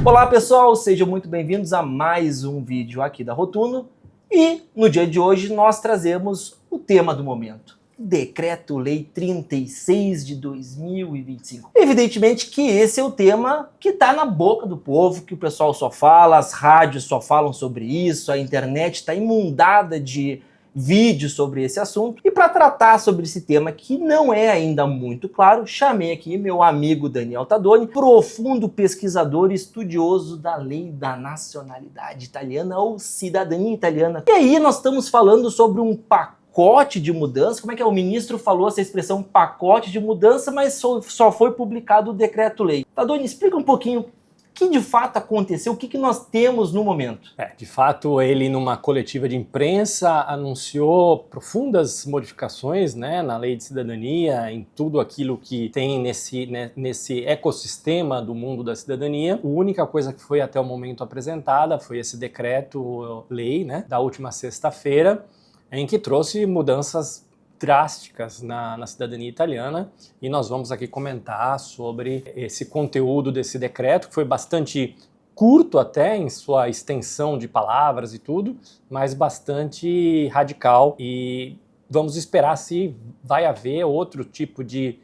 Olá pessoal, sejam muito bem-vindos a mais um vídeo aqui da Rotuno e no dia de hoje nós trazemos o tema do momento, Decreto-Lei 36 de 2025. Evidentemente que esse é o tema que está na boca do povo, que o pessoal só fala, as rádios só falam sobre isso, a internet está inundada de vídeos sobre esse assunto. E para tratar sobre esse tema que não é ainda muito claro, chamei aqui meu amigo Daniel Tadoni, profundo pesquisador e estudioso da lei da nacionalidade italiana ou cidadania italiana. E aí nós estamos falando sobre um pacote de mudança. Como é que é? O ministro falou essa expressão pacote de mudança, mas só foi publicado o decreto-lei. Tadoni, explica um pouquinho o que de fato aconteceu, o que nós temos no momento. De fato, ele numa coletiva de imprensa anunciou profundas modificações, na lei de cidadania, em tudo aquilo que tem nesse ecossistema do mundo da cidadania. A única coisa que foi até o momento apresentada foi esse decreto-lei, da última sexta-feira, em que trouxe mudanças drásticas na cidadania italiana, e nós vamos aqui comentar sobre esse conteúdo desse decreto, que foi bastante curto até em sua extensão de palavras e tudo, mas bastante radical, e vamos esperar se vai haver outro tipo de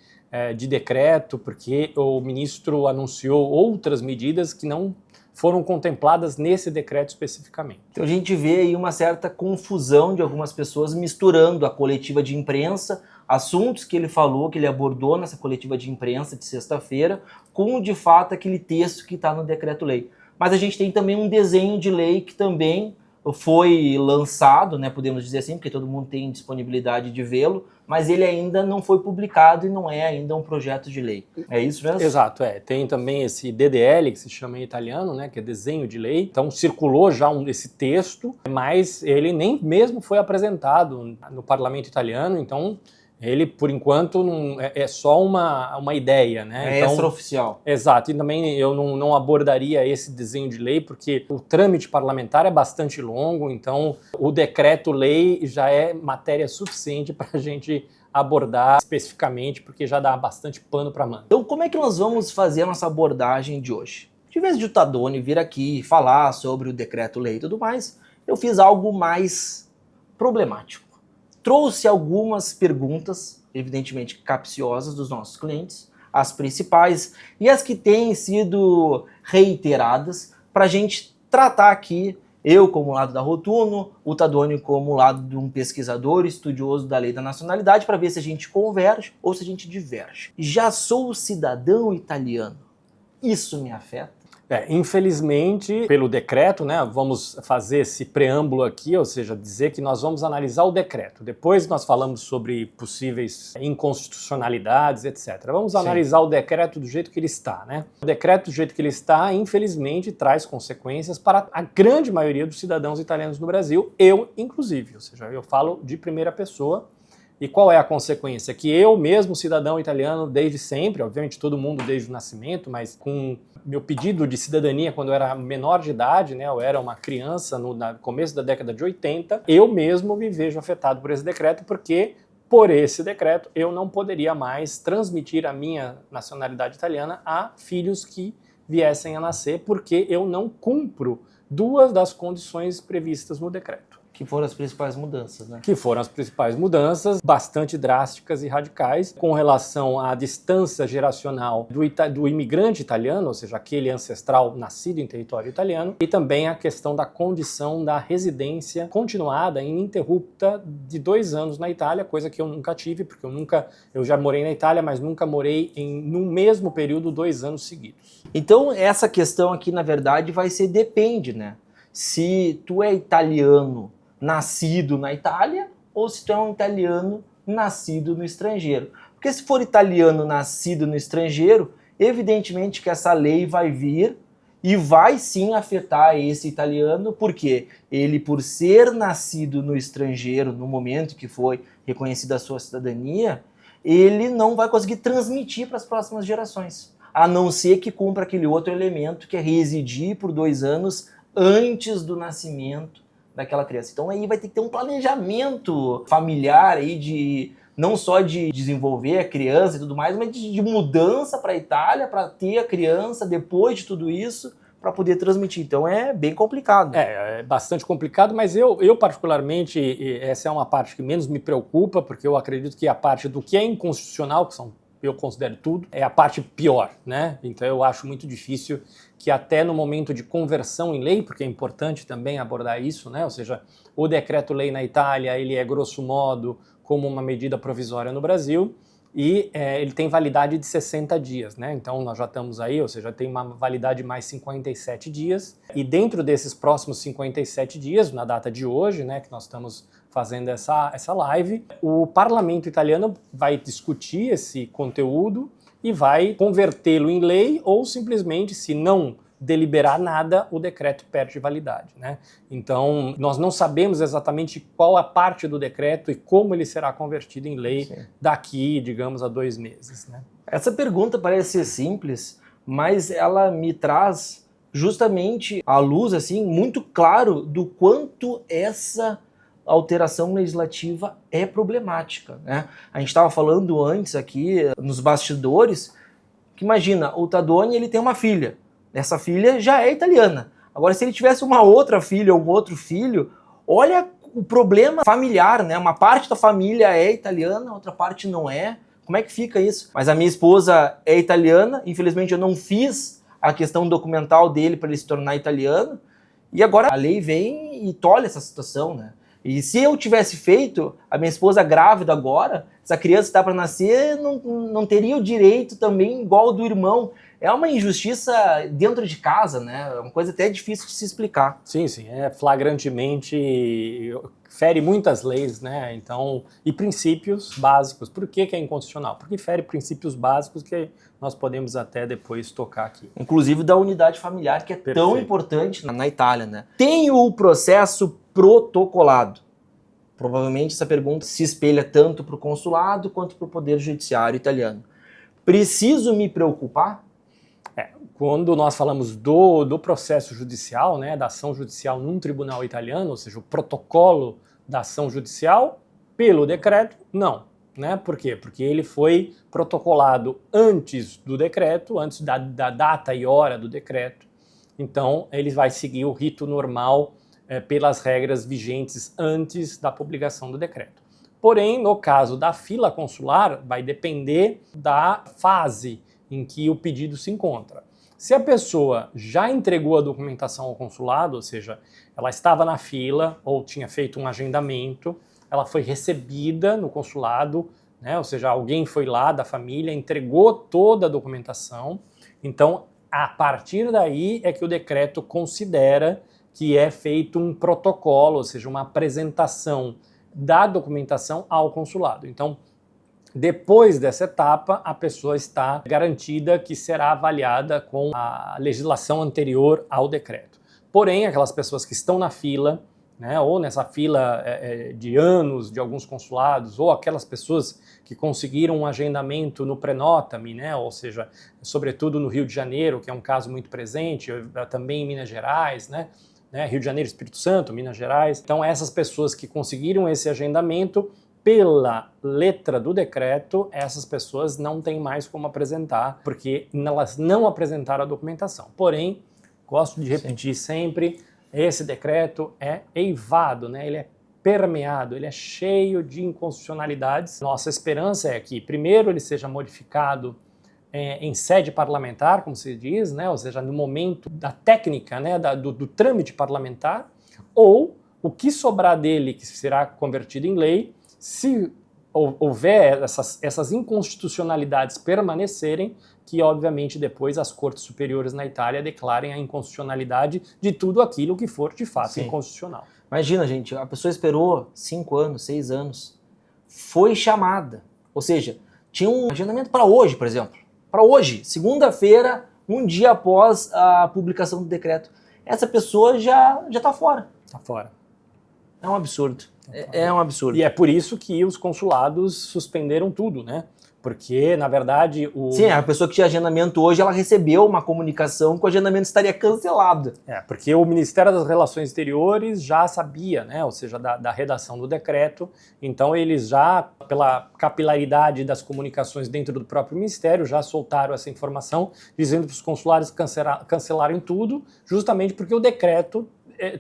decreto, porque o ministro anunciou outras medidas que não foram contempladas nesse decreto especificamente. Então a gente vê aí uma certa confusão de algumas pessoas misturando a coletiva de imprensa, assuntos que ele falou, que ele abordou nessa coletiva de imprensa de sexta-feira, com de fato aquele texto que está no decreto-lei. Mas a gente tem também um desenho de lei que também foi lançado, podemos dizer assim, porque todo mundo tem disponibilidade de vê-lo, mas ele ainda não foi publicado e não é ainda um projeto de lei. É isso mesmo? Exato, Tem também esse DDL, que se chama em italiano, que é desenho de lei. Então circulou já esse texto, mas ele nem mesmo foi apresentado no parlamento italiano, então ele, por enquanto, é só uma ideia, É então, extraoficial. Exato, e também eu não abordaria esse desenho de lei, porque o trâmite parlamentar é bastante longo, então o decreto-lei já é matéria suficiente para a gente abordar especificamente, porque já dá bastante pano para manga. Então como é que nós vamos fazer a nossa abordagem de hoje? De vez de o Tadoni vir aqui falar sobre o decreto-lei e tudo mais, eu fiz algo mais problemático. Trouxe algumas perguntas, evidentemente capciosas, dos nossos clientes, as principais e as que têm sido reiteradas, para a gente tratar aqui, eu como lado da Rotuno, o Tadoni como lado de um pesquisador estudioso da lei da nacionalidade, para ver se a gente converge ou se a gente diverge. Já sou cidadão italiano, isso me afeta? Infelizmente, pelo decreto, vamos fazer esse preâmbulo aqui, ou seja, dizer que nós vamos analisar o decreto. Depois nós falamos sobre possíveis inconstitucionalidades, etc. Vamos analisar o decreto do jeito que ele está, O decreto do jeito que ele está, infelizmente, traz consequências para a grande maioria dos cidadãos italianos no Brasil, eu inclusive, ou seja, eu falo de primeira pessoa. E qual é a consequência? Que eu mesmo, cidadão italiano desde sempre, obviamente todo mundo desde o nascimento, mas com meu pedido de cidadania quando eu era menor de idade, eu era uma criança no começo da década de 80, eu mesmo me vejo afetado por esse decreto, porque por esse decreto eu não poderia mais transmitir a minha nacionalidade italiana a filhos que viessem a nascer, porque eu não cumpro duas das condições previstas no decreto. Que foram as principais mudanças, Que foram as principais mudanças, bastante drásticas e radicais, com relação à distância geracional do imigrante italiano, ou seja, aquele ancestral nascido em território italiano, e também a questão da condição da residência continuada e ininterrupta de 2 anos na Itália, coisa que eu nunca tive, porque eu já morei na Itália, mas nunca morei no mesmo período 2 anos seguidos. Então essa questão aqui, na verdade, vai ser depende, Se tu é italiano nascido na Itália ou se tu é um italiano nascido no estrangeiro. Porque se for italiano nascido no estrangeiro, evidentemente que essa lei vai vir e vai sim afetar esse italiano, porque ele, por ser nascido no estrangeiro, no momento que foi reconhecida a sua cidadania, ele não vai conseguir transmitir para as próximas gerações, a não ser que cumpra aquele outro elemento que é residir por 2 anos antes do nascimento daquela criança. Então aí vai ter que ter um planejamento familiar aí não só de desenvolver a criança e tudo mais, mas de mudança para a Itália, para ter a criança depois de tudo isso, para poder transmitir. Então é bem complicado. É bastante complicado, mas eu particularmente, essa é uma parte que menos me preocupa, porque eu acredito que a parte do que é inconstitucional, que eu considero tudo, é a parte pior, né? Então eu acho muito difícil que até no momento de conversão em lei, porque é importante também abordar isso, né? Ou seja, o decreto-lei na Itália, ele é grosso modo como uma medida provisória no Brasil, e ele tem validade de 60 dias, né? Então nós já estamos aí, ou seja, tem uma validade de mais 57 dias, e dentro desses próximos 57 dias, na data de hoje, né, que nós estamos fazendo essa live, o parlamento italiano vai discutir esse conteúdo e vai convertê-lo em lei, ou simplesmente, se não deliberar nada, o decreto perde validade, né? Então, nós não sabemos exatamente qual a parte do decreto e como ele será convertido em lei daqui, digamos, a 2 meses, né? Essa pergunta parece ser simples, mas ela me traz justamente à luz, assim, muito claro do quanto essa alteração legislativa é problemática, né? A gente estava falando antes aqui, nos bastidores, que imagina, o Tadoni, ele tem uma filha. Essa filha já é italiana. Agora, se ele tivesse uma outra filha ou um outro filho, olha o problema familiar, né? Uma parte da família é italiana, outra parte não é. Como é que fica isso? Mas a minha esposa é italiana, infelizmente eu não fiz a questão documental dele para ele se tornar italiano, e agora a lei vem e tolhe essa situação, né? E se eu tivesse feito, a minha esposa grávida agora, essa criança está para nascer, não teria o direito também igual ao do irmão. É uma injustiça dentro de casa, né? É uma coisa até difícil de se explicar. Sim, é flagrantemente, fere muitas leis, né? Então, e princípios básicos. Por que é inconstitucional? Porque fere princípios básicos que nós podemos até depois tocar aqui. Inclusive da unidade familiar, que é tão importante na Itália, né? Tem o processo protocolado. Provavelmente essa pergunta se espelha tanto para o consulado quanto para o Poder Judiciário italiano. Preciso me preocupar? Quando nós falamos do processo judicial, né, da ação judicial num tribunal italiano, ou seja, o protocolo da ação judicial, pelo decreto, não. Né? Por quê? Porque ele foi protocolado antes do decreto, antes da data e hora do decreto. Então, ele vai seguir o rito normal pelas regras vigentes antes da publicação do decreto. Porém, no caso da fila consular, vai depender da fase em que o pedido se encontra. Se a pessoa já entregou a documentação ao consulado, ou seja, ela estava na fila ou tinha feito um agendamento, ela foi recebida no consulado, né? Ou seja, alguém foi lá da família, entregou toda a documentação, então a partir daí é que o decreto considera que é feito um protocolo, ou seja, uma apresentação da documentação ao consulado. Então, depois dessa etapa, a pessoa está garantida que será avaliada com a legislação anterior ao decreto. Porém, aquelas pessoas que estão na fila, né, ou nessa fila de anos de alguns consulados, ou aquelas pessoas que conseguiram um agendamento no Prenota-me, né, ou seja, sobretudo no Rio de Janeiro, que é um caso muito presente, também em Minas Gerais, né, Rio de Janeiro, Espírito Santo, Minas Gerais. Então, essas pessoas que conseguiram esse agendamento, pela letra do decreto, essas pessoas não têm mais como apresentar, porque elas não apresentaram a documentação. Porém, gosto de repetir sempre, esse decreto é eivado, né? Ele é permeado, ele é cheio de inconstitucionalidades. Nossa esperança é que, primeiro, ele seja modificado em sede parlamentar, como se diz, né? Ou seja, no momento da técnica, né? do trâmite parlamentar, ou o que sobrar dele, que será convertido em lei, se houver essas inconstitucionalidades permanecerem, que obviamente depois as cortes superiores na Itália declarem a inconstitucionalidade de tudo aquilo que for de fato inconstitucional. Imagina, gente, a pessoa esperou 5 anos, 6 anos, foi chamada, ou seja, tinha um agendamento para hoje, por exemplo, para hoje, segunda-feira, um dia após a publicação do decreto. Essa pessoa já está fora. Está fora. É um absurdo. É um absurdo. E é por isso que os consulados suspenderam tudo, né? Porque, na verdade, Sim, a pessoa que tinha agendamento hoje, ela recebeu uma comunicação que o agendamento estaria cancelado. Porque o Ministério das Relações Exteriores já sabia, né, ou seja, da redação do decreto, então eles já, pela capilaridade das comunicações dentro do próprio Ministério, já soltaram essa informação, dizendo para os consulares cancelarem tudo, justamente porque o decreto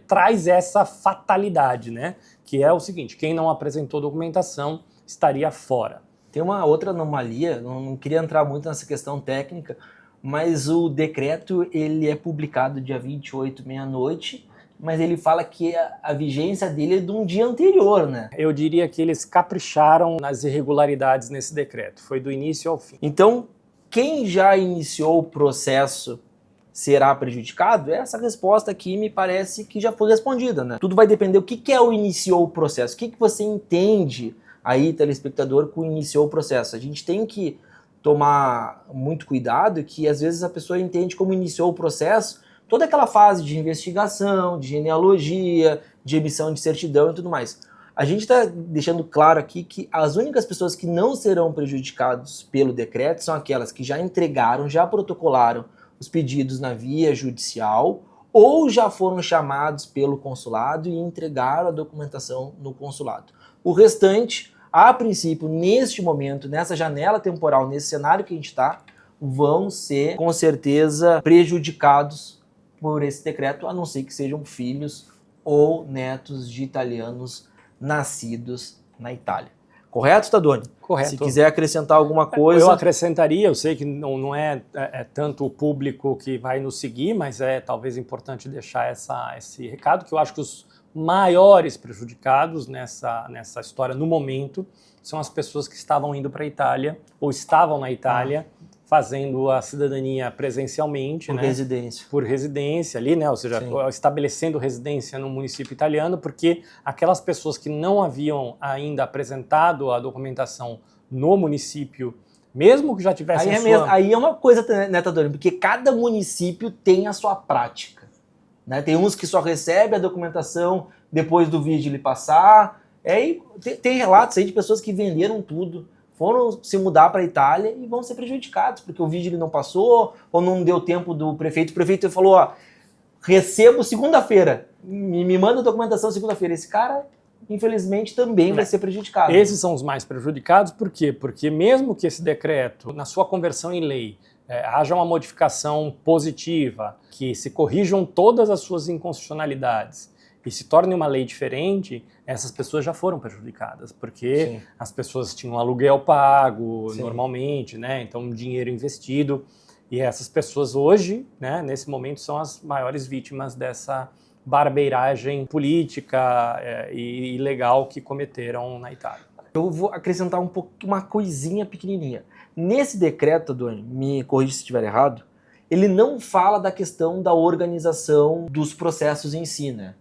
traz essa fatalidade, né, que é o seguinte: quem não apresentou documentação estaria fora. Tem uma outra anomalia, não queria entrar muito nessa questão técnica, mas o decreto ele é publicado dia 28, meia-noite, mas ele fala que a vigência dele é de um dia anterior, né? Eu diria que eles capricharam nas irregularidades nesse decreto, foi do início ao fim. Então, quem já iniciou o processo será prejudicado? Essa resposta aqui me parece que já foi respondida, né? Tudo vai depender do que é o iniciou o processo, o que você entende aí, telespectador, que iniciou o processo. A gente tem que tomar muito cuidado que às vezes a pessoa entende como iniciou o processo toda aquela fase de investigação, de genealogia, de emissão de certidão e tudo mais. A gente está deixando claro aqui que as únicas pessoas que não serão prejudicadas pelo decreto são aquelas que já entregaram, já protocolaram os pedidos na via judicial ou já foram chamados pelo consulado e entregaram a documentação no consulado. O restante, a princípio, neste momento, nessa janela temporal, nesse cenário que a gente está, vão ser, com certeza, prejudicados por esse decreto, a não ser que sejam filhos ou netos de italianos nascidos na Itália. Correto, Tadoni? Correto. Se quiser acrescentar alguma coisa... Eu acrescentaria, eu sei que não é tanto o público que vai nos seguir, mas é talvez importante deixar esse recado, que eu acho que os maiores prejudicados nessa história no momento são as pessoas que estavam indo para a Itália ou estavam na Itália fazendo a cidadania presencialmente, por residência. Por residência ali, né? Ou seja, Sim. estabelecendo residência no município italiano, porque aquelas pessoas que não haviam ainda apresentado a documentação no município, mesmo que já tivessem Aí é uma coisa, né, Tadoni? Porque cada município tem a sua prática. Né? Tem uns que só recebem a documentação depois do vídeo lhe passar. Tem relatos aí de pessoas que venderam tudo, foram se mudar para a Itália e vão ser prejudicados, porque o vídeo ele não passou, ou não deu tempo do prefeito. O prefeito falou, ó, recebo segunda-feira, me manda a documentação segunda-feira. Esse cara, infelizmente, também vai ser prejudicado. Esses são os mais prejudicados, por quê? Porque mesmo que esse decreto, na sua conversão em lei, haja uma modificação positiva, que se corrijam todas as suas inconstitucionalidades e se torne uma lei diferente, essas pessoas já foram prejudicadas, porque Sim. as pessoas tinham aluguel pago Sim. normalmente, né? Então dinheiro investido, e essas pessoas hoje, né, nesse momento, são as maiores vítimas dessa barbeiragem política e ilegal que cometeram na Itália. Eu vou acrescentar uma coisinha pequenininha. Nesse decreto, Doni, me corrija se estiver errado, ele não fala da questão da organização dos processos em si, né?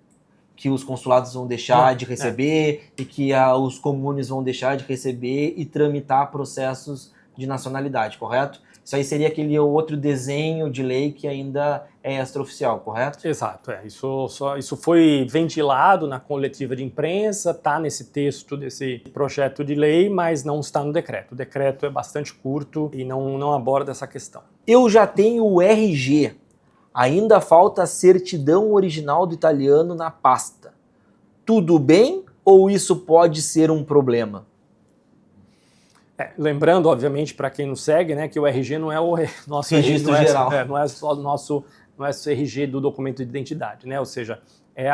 Que os consulados vão deixar de receber e que os comunes vão deixar de receber e tramitar processos de nacionalidade, correto? Isso aí seria aquele outro desenho de lei que ainda é extraoficial, correto? Exato, isso foi ventilado na coletiva de imprensa, está nesse texto desse projeto de lei, mas não está no decreto. O decreto é bastante curto e não aborda essa questão. Eu já tenho o RG, ainda falta a certidão original do italiano na pasta. Tudo bem ou isso pode ser um problema? Lembrando, obviamente, para quem nos segue, né, que o RG não é o nosso registro geral. Não é só não é o RG do documento de identidade, né? Ou seja, é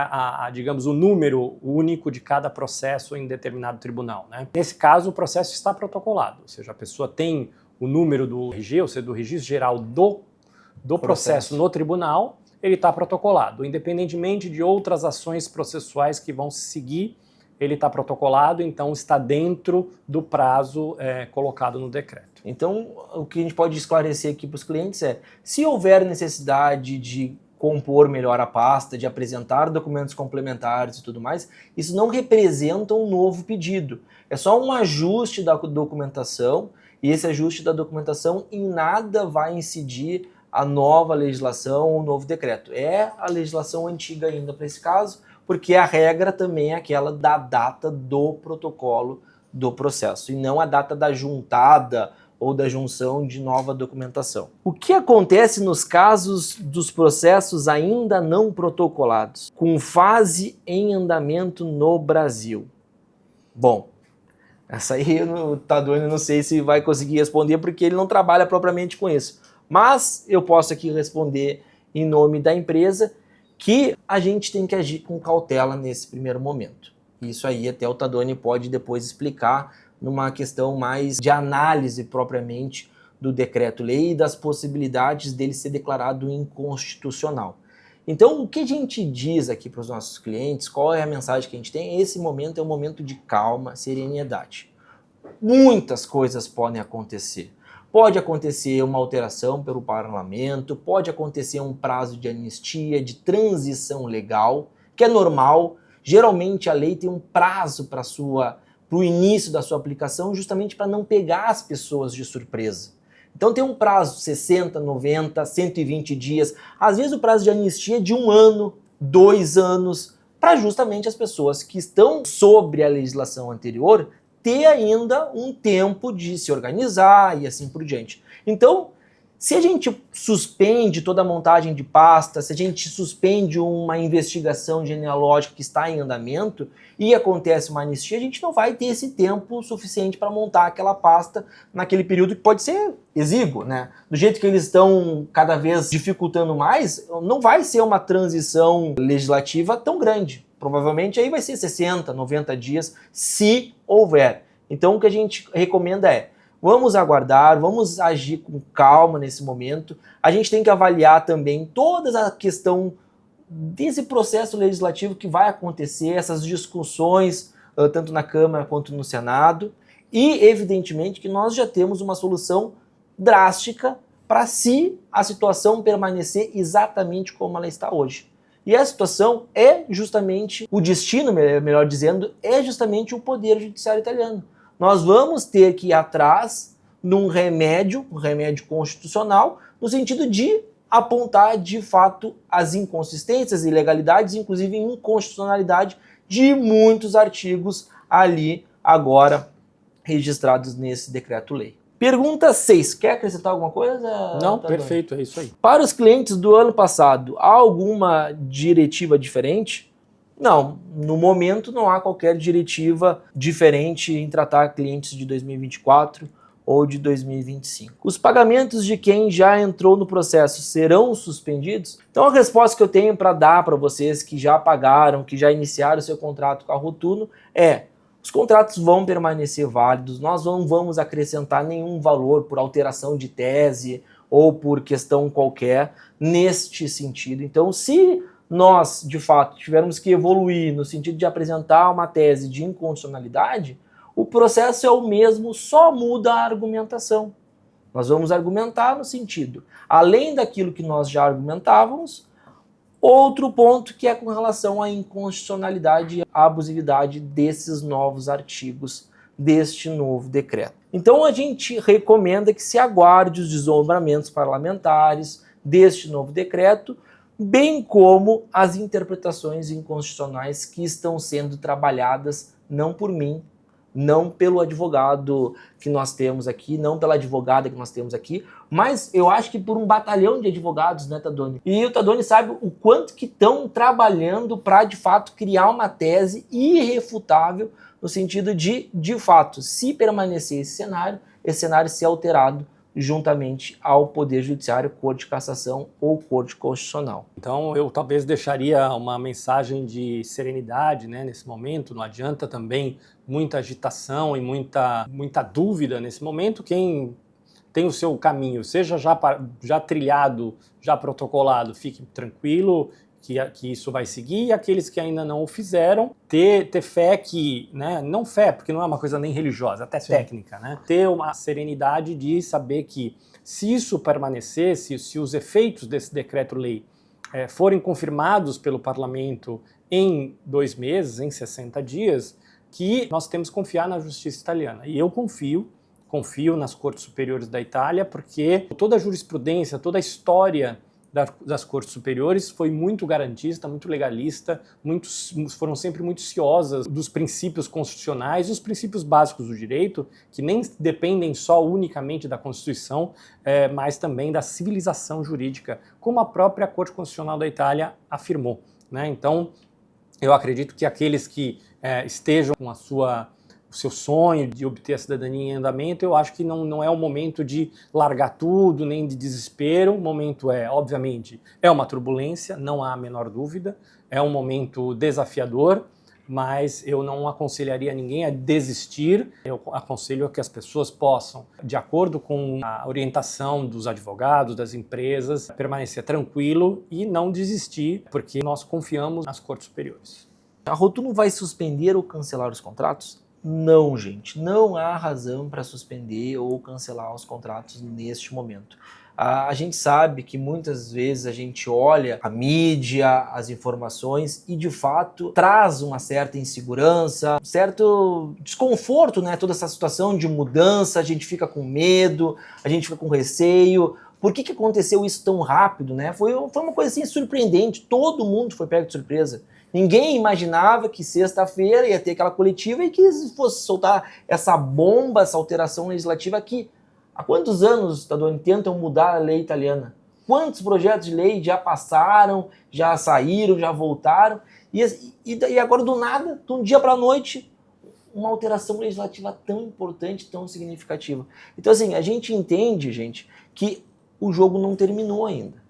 digamos, o número único de cada processo em determinado tribunal, né? Nesse caso, o processo está protocolado, ou seja, a pessoa tem o número do RG, ou seja, do registro geral do processo no tribunal, ele está protocolado. Independentemente de outras ações processuais que vão se seguir, ele está protocolado, então está dentro do prazo colocado no decreto. Então, o que a gente pode esclarecer aqui para os clientes é, se houver necessidade de compor melhor a pasta, de apresentar documentos complementares e tudo mais, isso não representa um novo pedido. É só um ajuste da documentação, e esse ajuste da documentação em nada vai incidir a nova legislação ou o novo decreto. É a legislação antiga ainda para esse caso, porque a regra também é aquela da data do protocolo do processo, e não a data da juntada ou da junção de nova documentação. O que acontece nos casos dos processos ainda não protocolados, com fase em andamento no Brasil? Bom, essa aí o Tadoni não sei se vai conseguir responder porque ele não trabalha propriamente com isso. Mas eu posso aqui responder em nome da empresa que a gente tem que agir com cautela nesse primeiro momento. Isso aí até o Tadoni pode depois explicar numa questão mais de análise propriamente do decreto-lei e das possibilidades dele ser declarado inconstitucional. Então, o que a gente diz aqui para os nossos clientes, qual é a mensagem que a gente tem? Esse momento é um momento de calma, serenidade. Muitas coisas podem acontecer. Pode acontecer uma alteração pelo parlamento, pode acontecer um prazo de anistia, de transição legal, que é normal. Geralmente a lei tem um prazo para o início da sua aplicação, justamente para não pegar as pessoas de surpresa. Então tem um prazo de 60, 90, 120 dias, às vezes o prazo de anistia é de 1 ano, 2 anos, para justamente as pessoas que estão sobre a legislação anterior ter ainda um tempo de se organizar e assim por diante. Então, se a gente suspende toda a montagem de pasta, se a gente suspende uma investigação genealógica que está em andamento e acontece uma anistia, a gente não vai ter esse tempo suficiente para montar aquela pasta naquele período que pode ser exíguo, né? Do jeito que eles estão cada vez dificultando mais, não vai ser uma transição legislativa tão grande. Provavelmente aí vai ser 60, 90 dias, se houver. Então o que a gente recomenda é: vamos aguardar, vamos agir com calma nesse momento. A gente tem que avaliar também toda a questão desse processo legislativo que vai acontecer, essas discussões, tanto na Câmara quanto no Senado. E, evidentemente, que nós já temos uma solução drástica para se a situação permanecer exatamente como ela está hoje. E a situação é justamente, o destino, melhor dizendo, é justamente o Poder Judiciário italiano. Nós vamos ter que ir atrás num remédio, um remédio constitucional, no sentido de apontar de fato as inconsistências, ilegalidades, inclusive inconstitucionalidade de muitos artigos ali agora registrados nesse decreto-lei. Pergunta 6. Quer acrescentar alguma coisa? Não, perfeito, é isso aí. Para os clientes do ano passado, há alguma diretiva diferente? Não, no momento não há qualquer diretiva diferente em tratar clientes de 2024 ou de 2025. Os pagamentos de quem já entrou no processo serão suspendidos? Então a resposta que eu tenho para dar para vocês que já pagaram, que já iniciaram o seu contrato com a Rotuno é: os contratos vão permanecer válidos, nós não vamos acrescentar nenhum valor por alteração de tese ou por questão qualquer neste sentido. Então, se nós, de fato, tivermos que evoluir no sentido de apresentar uma tese de inconstitucionalidade, o processo é o mesmo, só muda a argumentação. Nós vamos argumentar no sentido, além daquilo que nós já argumentávamos, outro ponto que é com relação à inconstitucionalidade e à abusividade desses novos artigos deste novo decreto. Então a gente recomenda que se aguarde os desdobramentos parlamentares deste novo decreto, bem como as interpretações inconstitucionais que estão sendo trabalhadas não por mim, não pelo advogado que nós temos aqui, não pela advogada que nós temos aqui, mas eu acho que por um batalhão de advogados, né, Tadoni? E o Tadoni sabe o quanto que estão trabalhando para, de fato, criar uma tese irrefutável no sentido de fato, se permanecer esse cenário ser alterado juntamente ao Poder Judiciário, Corte de Cassação ou Corte Constitucional. Então eu talvez deixaria uma mensagem de serenidade, né, nesse momento. Não adianta também muita agitação e muita dúvida nesse momento. Quem tem o seu caminho, seja já trilhado, já protocolado, fique tranquilo que isso vai seguir, e aqueles que ainda não o fizeram, ter fé que, né, não fé, porque não é uma coisa nem religiosa, até Sim. técnica, né, ter uma serenidade de saber que se isso permanecer, se os efeitos desse decreto-lei forem confirmados pelo parlamento em 2 meses, em 60 dias, que nós temos que confiar na justiça italiana. E eu confio nas cortes superiores da Itália, porque toda a jurisprudência, toda a história das cortes superiores foi muito garantista, muito legalista, foram sempre muito ciosas dos princípios constitucionais e os princípios básicos do direito, que nem dependem só unicamente da Constituição, mas também da civilização jurídica, como a própria Corte Constitucional da Itália afirmou, né? Então, eu acredito que aqueles que estejam com o seu sonho de obter a cidadania em andamento, eu acho que não é o momento de largar tudo, nem de desespero. O momento obviamente, é uma turbulência, não há a menor dúvida, é um momento desafiador, mas eu não aconselharia ninguém a desistir. Eu aconselho que as pessoas possam, de acordo com a orientação dos advogados, das empresas, permanecer tranquilo e não desistir, porque nós confiamos nas cortes superiores. A Rotuno vai suspender ou cancelar os contratos? Não, gente, não há razão para suspender ou cancelar os contratos neste momento. A gente sabe que muitas vezes a gente olha a mídia, as informações e de fato traz uma certa insegurança, um certo desconforto, né? Toda essa situação de mudança, a gente fica com medo, a gente fica com receio. Por que aconteceu isso tão rápido, né? Foi uma coisa assim surpreendente, todo mundo foi pego de surpresa. Ninguém imaginava que sexta-feira ia ter aquela coletiva e que fosse soltar essa bomba, essa alteração legislativa aqui. Há quantos anos, Tadoni, tentam mudar a lei italiana? Quantos projetos de lei já passaram, já saíram, já voltaram? E agora, do nada, de um dia para a noite, uma alteração legislativa tão importante, tão significativa. Então, assim, a gente entende, gente, que o jogo não terminou ainda.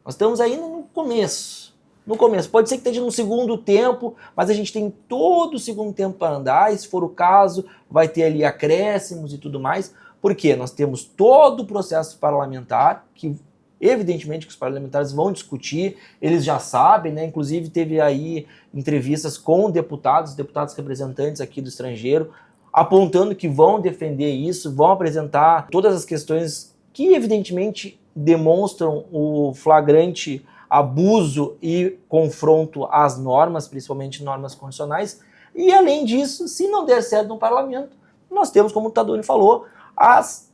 Nós estamos ainda no começo. No começo, pode ser que esteja no segundo tempo, mas a gente tem todo o segundo tempo para andar, e se for o caso, vai ter ali acréscimos e tudo mais, porque nós temos todo o processo parlamentar, que evidentemente que os parlamentares vão discutir, eles já sabem, né? Inclusive teve aí entrevistas com deputados representantes aqui do estrangeiro, apontando que vão defender isso, vão apresentar todas as questões que evidentemente demonstram o flagrante abuso e confronto às normas, principalmente normas constitucionais. E além disso, se não der certo no parlamento, nós temos, como o Tadoni falou, as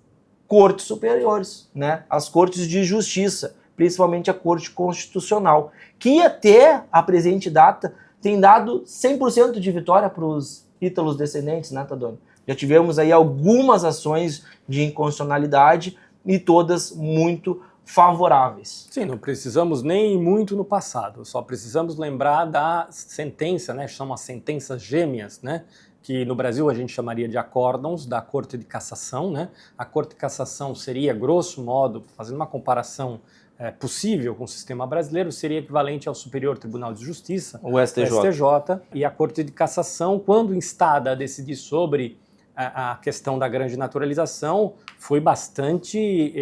cortes superiores, né? As cortes de justiça, principalmente a Corte Constitucional, que até a presente data tem dado 100% de vitória para os ítalos descendentes, né, Tadoni? Já tivemos aí algumas ações de inconstitucionalidade e todas muito favoráveis. Sim, não precisamos nem ir muito no passado, só precisamos lembrar da sentença, né, chama sentenças gêmeas, né, que no Brasil a gente chamaria de acórdãos da Corte de Cassação, né? A Corte de Cassação seria, grosso modo, fazendo uma comparação possível com o sistema brasileiro, seria equivalente ao Superior Tribunal de Justiça, o STJ. E a Corte de Cassação, quando instada a decidir sobre a questão da grande naturalização, foi bastante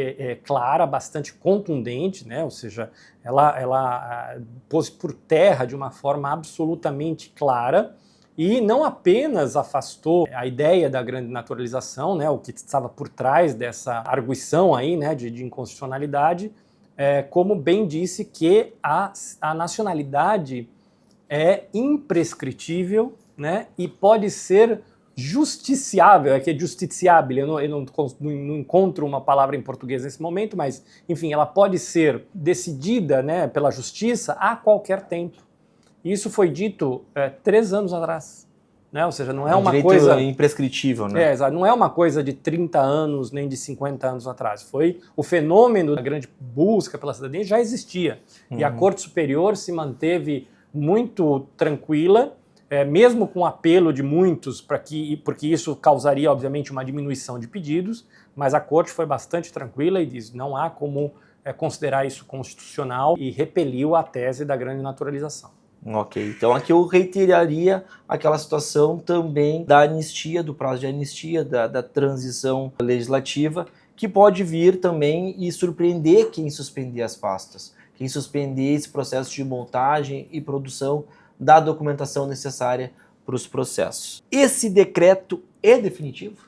clara, bastante contundente, né? Ou seja, ela pôs por terra de uma forma absolutamente clara e não apenas afastou a ideia da grande naturalização, né, o que estava por trás dessa arguição aí, né, de inconstitucionalidade, como bem disse que a nacionalidade é imprescritível, né, e pode ser justiciável, que é justiciável, eu não encontro uma palavra em português nesse momento, mas, enfim, ela pode ser decidida, né, pela justiça a qualquer tempo. Isso foi dito 3 anos atrás, né? Ou seja, não é uma coisa imprescritível, né? Não é uma coisa de 30 anos nem de 50 anos atrás. Foi o fenômeno da grande busca pela cidadania já existia. E a Corte Superior se manteve muito tranquila, mesmo com o apelo de muitos, porque isso causaria, obviamente, uma diminuição de pedidos, mas a Corte foi bastante tranquila e diz não há como considerar isso constitucional e repeliu a tese da grande naturalização. Ok, então aqui eu reiteraria aquela situação também da anistia, do prazo de anistia, da transição legislativa, que pode vir também e surpreender quem suspender as pastas, quem suspender esse processo de montagem e produção da documentação necessária para os processos. Esse decreto é definitivo?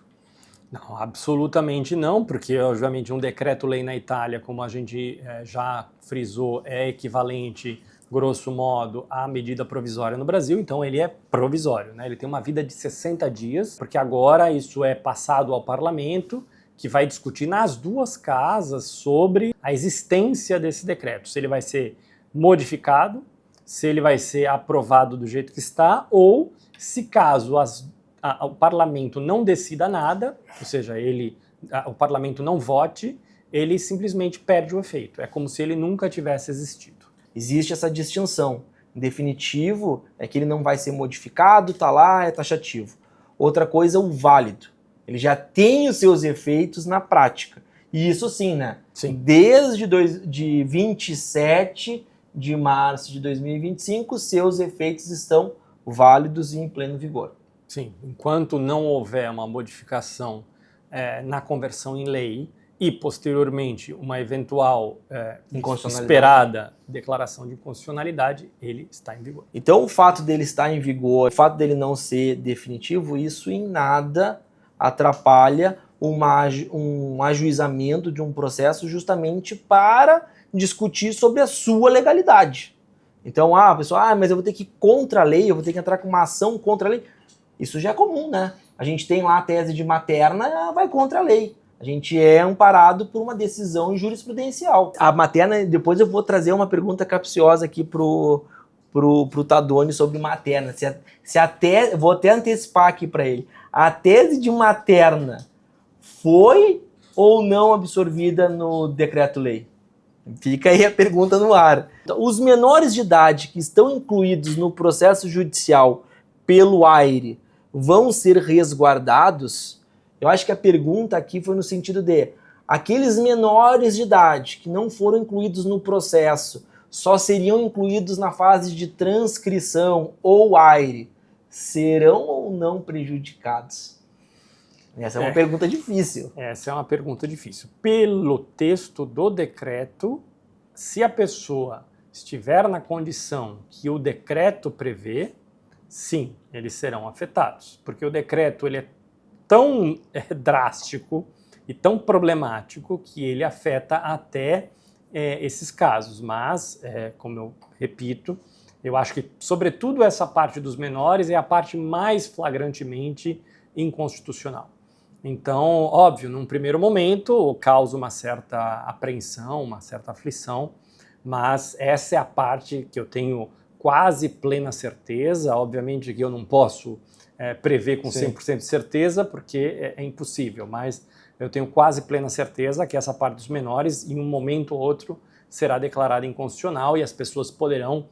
Não, absolutamente não, porque obviamente um decreto-lei na Itália, como a gente já frisou, é equivalente, grosso modo, à medida provisória no Brasil, então ele é provisório, né? Ele tem uma vida de 60 dias, porque agora isso é passado ao parlamento que vai discutir nas duas casas sobre a existência desse decreto, se ele vai ser modificado, se ele vai ser aprovado do jeito que está, ou se caso o parlamento não decida nada, ou seja, o parlamento não vote, ele simplesmente perde o efeito. É como se ele nunca tivesse existido. Existe essa distinção. Em definitivo, é que ele não vai ser modificado, tá lá, é taxativo. Outra coisa é o válido. Ele já tem os seus efeitos na prática. E isso sim, né? Sim. Desde de 27 de março de 2025, seus efeitos estão válidos e em pleno vigor. Sim, enquanto não houver uma modificação na conversão em lei e, posteriormente, uma eventual esperada declaração de inconstitucionalidade, ele está em vigor. Então, o fato dele estar em vigor, o fato dele não ser definitivo, isso em nada atrapalha um ajuizamento de um processo justamente para discutir sobre a sua legalidade. Então, a pessoa, mas eu vou ter que ir contra a lei, eu vou ter que entrar com uma ação contra a lei. Isso já é comum, né? A gente tem lá a tese de Materna, vai contra a lei. A gente é amparado por uma decisão jurisprudencial. A Materna, depois eu vou trazer uma pergunta capciosa aqui pro Tadoni sobre Materna. Vou até antecipar aqui para ele. A tese de Materna foi ou não absorvida no decreto-lei? Fica aí a pergunta no ar. Os menores de idade que estão incluídos no processo judicial pelo AIRE vão ser resguardados? Eu acho que a pergunta aqui foi no sentido de aqueles menores de idade que não foram incluídos no processo, só seriam incluídos na fase de transcrição ou AIRE, serão ou não prejudicados? Essa é uma pergunta difícil. Essa é uma pergunta difícil. Pelo texto do decreto, se a pessoa estiver na condição que o decreto prevê, sim, eles serão afetados. Porque o decreto ele é tão drástico e tão problemático que ele afeta até esses casos. Mas, como eu repito, eu acho que, sobretudo, essa parte dos menores é a parte mais flagrantemente inconstitucional. Então, óbvio, num primeiro momento causa uma certa apreensão, uma certa aflição, mas essa é a parte que eu tenho quase plena certeza. Obviamente que eu não posso prever com 100% de certeza, porque é impossível, mas eu tenho quase plena certeza que essa parte dos menores, em um momento ou outro, será declarada inconstitucional e as pessoas poderão,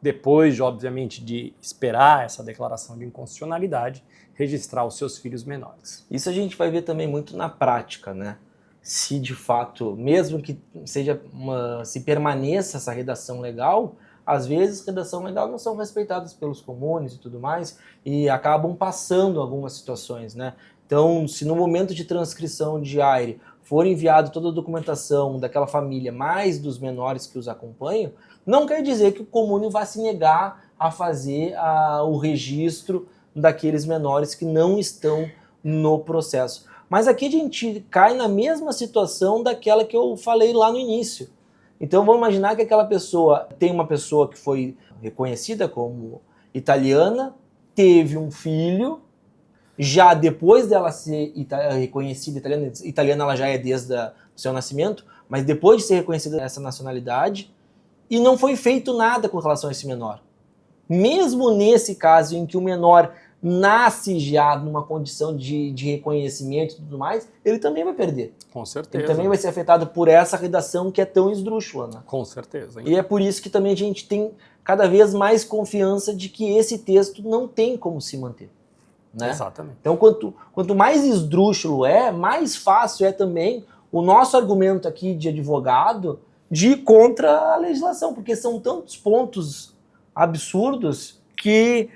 depois, obviamente, de esperar essa declaração de inconstitucionalidade, registrar os seus filhos menores. Isso a gente vai ver também muito na prática, né? Se de fato, mesmo que se permaneça essa redação legal, às vezes redação legal não são respeitadas pelos comunes e tudo mais, e acabam passando algumas situações, né? Então, se no momento de transcrição de AIRE for enviado toda a documentação daquela família, mais dos menores que os acompanham, não quer dizer que o comune vá se negar a fazer o registro daqueles menores que não estão no processo. Mas aqui a gente cai na mesma situação daquela que eu falei lá no início. Então vamos imaginar que aquela pessoa tem uma pessoa que foi reconhecida como italiana, teve um filho, já depois dela ser reconhecida italiana ela já é desde o seu nascimento, mas depois de ser reconhecida essa nacionalidade, e não foi feito nada com relação a esse menor. Mesmo nesse caso em que o menor nasce já numa condição de reconhecimento e tudo mais, ele também vai perder. Com certeza. Ele também vai ser afetado por essa redação que é tão esdrúxula, né? Com certeza. Hein? E é por isso que também a gente tem cada vez mais confiança de que esse texto não tem como se manter. Né? Exatamente. Então, quanto mais esdrúxulo mais fácil é também o nosso argumento aqui de advogado de ir contra a legislação, porque são tantos pontos absurdos que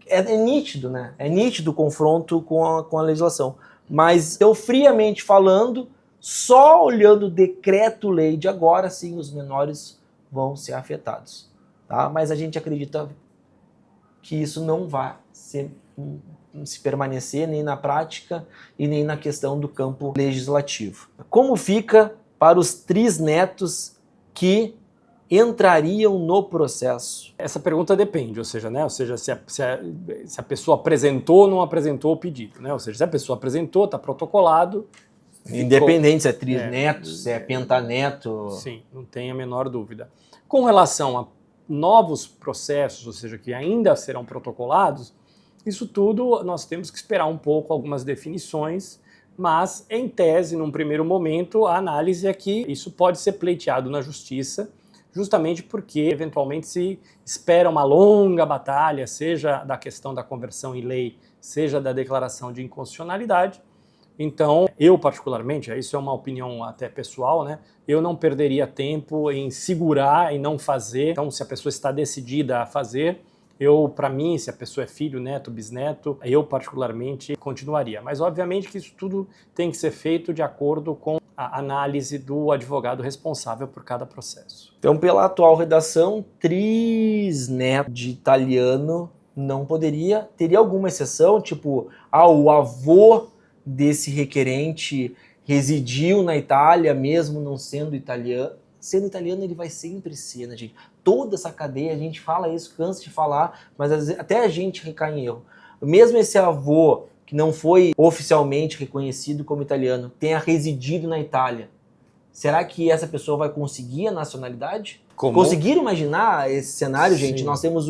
é nítido, né? É nítido o confronto com a legislação. Mas eu, friamente falando, só olhando o decreto-lei de agora, sim, os menores vão ser afetados. Tá? Mas a gente acredita que isso não vai se permanecer nem na prática e nem na questão do campo legislativo. Como fica para os trisnetos que entrariam no processo? Essa pergunta depende, ou seja, se a pessoa apresentou ou não apresentou o pedido, né? Ou seja, se a pessoa apresentou, está protocolado, Independente se é trisneto, se é pentaneto. Sim, não tem a menor dúvida. Com relação a novos processos, ou seja, que ainda serão protocolados, isso tudo nós temos que esperar um pouco algumas definições, mas em tese, num primeiro momento, a análise é que isso pode ser pleiteado na justiça, justamente porque eventualmente se espera uma longa batalha, seja da questão da conversão em lei, seja da declaração de inconstitucionalidade. Então, eu particularmente, isso é uma opinião até pessoal, né? Eu não perderia tempo em segurar e não fazer. Então, se a pessoa está decidida a fazer, para mim, se a pessoa é filho, neto, bisneto, eu particularmente continuaria. Mas, obviamente, que isso tudo tem que ser feito de acordo com a análise do advogado responsável por cada processo. Então, pela atual redação, trisneto de italiano não poderia. Teria alguma exceção? Tipo, o avô desse requerente residiu na Itália, mesmo não sendo italiano. Sendo italiano, ele vai sempre ser, né, gente? Toda essa cadeia, a gente fala isso, cansa de falar, mas às vezes, até a gente recai em erro. Mesmo esse avô, que não foi oficialmente reconhecido como italiano, tenha residido na Itália, será que essa pessoa vai conseguir a nacionalidade? Conseguiram imaginar esse cenário, gente? Sim. Nós temos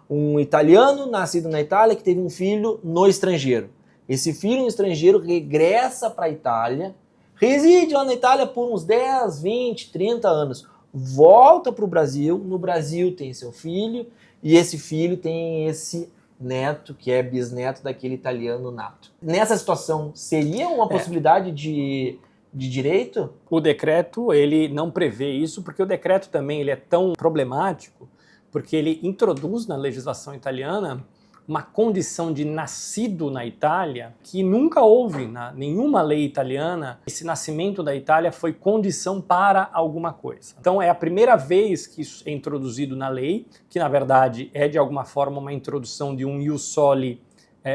um italiano nascido na Itália que teve um filho no estrangeiro. Esse filho no estrangeiro regressa para a Itália, reside lá na Itália por uns 10, 20, 30 anos, volta para o Brasil, no Brasil tem seu filho, e esse filho tem esse neto, que é bisneto daquele italiano nato. Nessa situação, seria uma possibilidade de direito? O decreto, ele não prevê isso, porque o decreto também ele é tão problemático, porque ele introduz na legislação italiana uma condição de nascido na Itália que nunca houve nenhuma lei italiana. Esse nascimento da Itália foi condição para alguma coisa. Então é a primeira vez que isso é introduzido na lei, que na verdade é de alguma forma uma introdução de um ius soli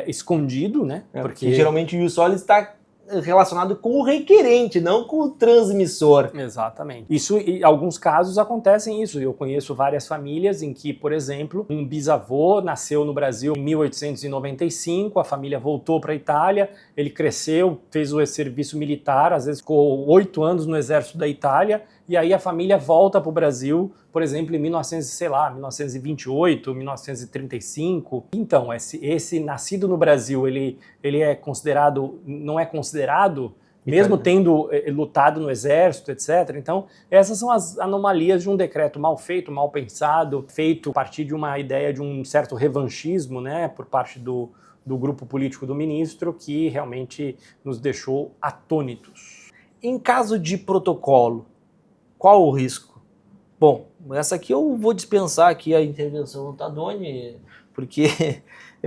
escondido, né? Porque geralmente o ius soli está relacionado com o requerente, não com o transmissor. Exatamente. Isso, em alguns casos acontecem isso. Eu conheço várias famílias em que, por exemplo, um bisavô nasceu no Brasil em 1895, a família voltou para a Itália, ele cresceu, fez o serviço militar, às vezes ficou 8 anos no exército da Itália, e aí a família volta para o Brasil, por exemplo, em 1928, 1935. Então, esse nascido no Brasil, ele é considerado, não é considerado, mesmo tendo lutado no exército, etc. Então, essas são as anomalias de um decreto mal feito, mal pensado, feito a partir de uma ideia de um certo revanchismo, né, por parte do grupo político do ministro, que realmente nos deixou atônitos. Em caso de protocolo, qual o risco? Bom, essa aqui eu vou dispensar aqui a intervenção do Tadoni, porque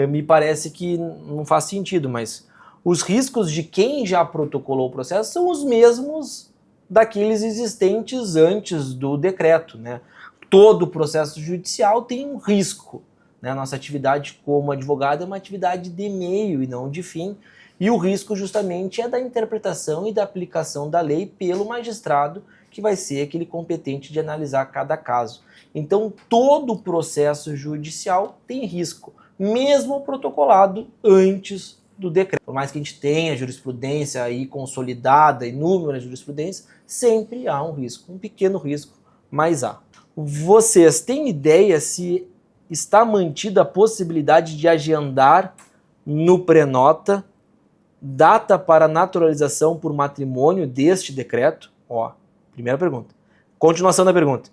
me parece que não faz sentido, mas os riscos de quem já protocolou o processo são os mesmos daqueles existentes antes do decreto, né? Todo processo judicial tem um risco, né? Nossa atividade como advogado é uma atividade de meio e não de fim, e o risco justamente é da interpretação e da aplicação da lei pelo magistrado, que vai ser aquele competente de analisar cada caso. Então, todo processo judicial tem risco, mesmo protocolado antes do decreto. Por mais que a gente tenha jurisprudência aí consolidada, inúmeras jurisprudências, sempre há um risco, um pequeno risco, mas há. Vocês têm ideia se está mantida a possibilidade de agendar no prenota data para naturalização por matrimônio deste decreto? Primeira pergunta. Continuação da pergunta.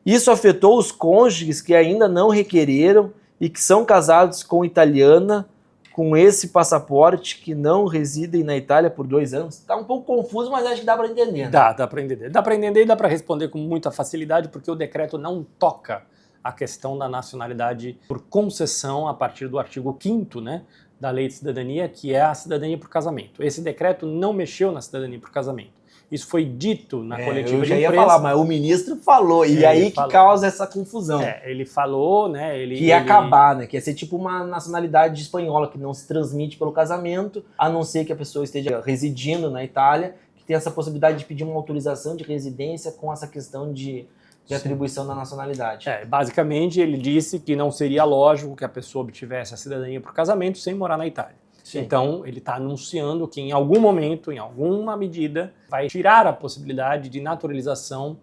Isso afetou os cônjuges que ainda não requereram e que são casados com italiana com esse passaporte que não residem na Itália por 2 anos? Está um pouco confuso, mas acho que dá para entender. Né? Dá para entender. Dá para entender e dá para responder com muita facilidade, porque o decreto não toca a questão da nacionalidade por concessão a partir do artigo 5º, né, da Lei de Cidadania, que é a cidadania por casamento. Esse decreto não mexeu na cidadania por casamento. Isso foi dito na coletiva de imprensa. Eu já ia falar, mas o ministro falou, e aí que causa essa confusão. Ele falou, né? Que ia acabar, né? Que ia ser tipo uma nacionalidade espanhola, que não se transmite pelo casamento, a não ser que a pessoa esteja residindo na Itália, que tem essa possibilidade de pedir uma autorização de residência com essa questão de atribuição da nacionalidade. Basicamente, ele disse que não seria lógico que a pessoa obtivesse a cidadania por casamento sem morar na Itália. Sim. Então, ele está anunciando que em algum momento, em alguma medida, vai tirar a possibilidade de naturalização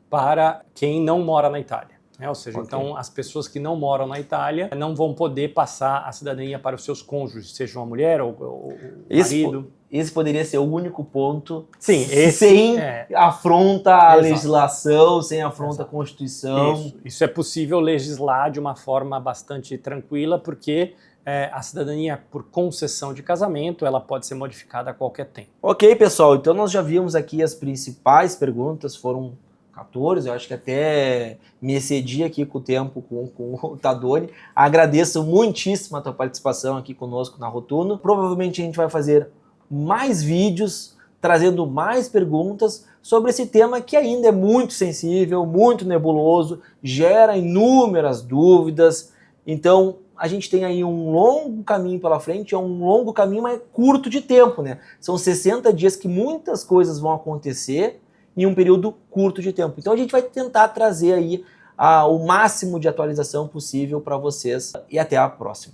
para quem não mora na Itália. Ou seja, Ok. então as pessoas que não moram na Itália não vão poder passar a cidadania para os seus cônjuges, seja uma mulher ou o marido. Esse poderia ser o único ponto Sim, sem afronta à Exato. legislação, sem afronta à Constituição. Isso é possível legislar de uma forma bastante tranquila, porque a cidadania por concessão de casamento ela pode ser modificada a qualquer tempo. Ok, pessoal, então nós já vimos aqui as principais perguntas, foram 14, eu acho que até me excedi aqui com o tempo com o Tadoni. Agradeço muitíssimo a tua participação aqui conosco na Rotuno. Provavelmente a gente vai fazer mais vídeos, trazendo mais perguntas sobre esse tema que ainda é muito sensível, muito nebuloso, gera inúmeras dúvidas. Então, a gente tem aí um longo caminho pela frente, é um longo caminho, mas curto de tempo, né? São 60 dias que muitas coisas vão acontecer em um período curto de tempo. Então a gente vai tentar trazer aí o máximo de atualização possível para vocês e até a próxima.